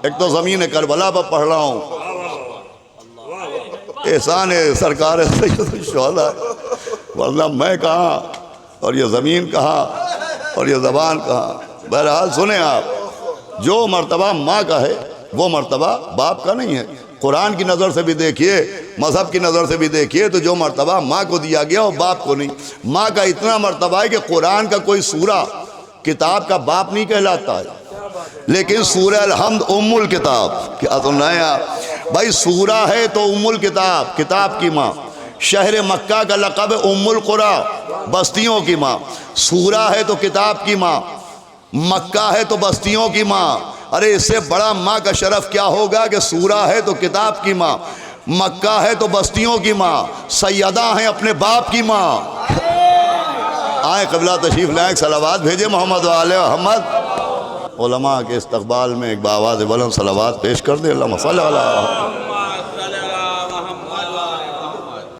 ایک تو زمین کربلا پر پڑھ رہا ہوں، احسان سرکار سید الشہداء، ورنہ میں کہاں اور یہ زمین کہاں اور یہ زبان کہاں۔ بہرحال سنیں آپ، جو مرتبہ ماں کا ہے وہ مرتبہ باپ کا نہیں ہے۔ قرآن کی نظر سے بھی دیکھیے، مذہب کی نظر سے بھی دیکھیے، تو جو مرتبہ ماں کو دیا گیا وہ باپ کو نہیں۔ ماں کا اتنا مرتبہ ہے کہ قرآن کا کوئی سورہ کتاب کا باپ نہیں کہلاتا ہے، لیکن سورہ الحمد ام الکتاب، کیا سنائیں آپ بھائی، سورہ ہے تو ام الکتاب، کتاب کی ماں۔ شہر مکہ کا لقب ہے ام القریٰ، بستیوں کی ماں۔ سورہ ہے تو کتاب کی ماں، مکہ ہے تو بستیوں کی ماں۔ ارے اس سے بڑا ماں کا شرف کیا ہوگا کہ سورہ ہے تو کتاب کی ماں، مکہ ہے تو بستیوں کی ماں، سیدہ ہیں اپنے باپ کی ماں۔ آئیں قبلہ تشریف لائیں، صلوات بھیجیں محمد و آل محمد۔ علماء کے استقبال میں ایک بآواز بلند صلوات پیش کر دیں، اللہم صلی علی محمد۔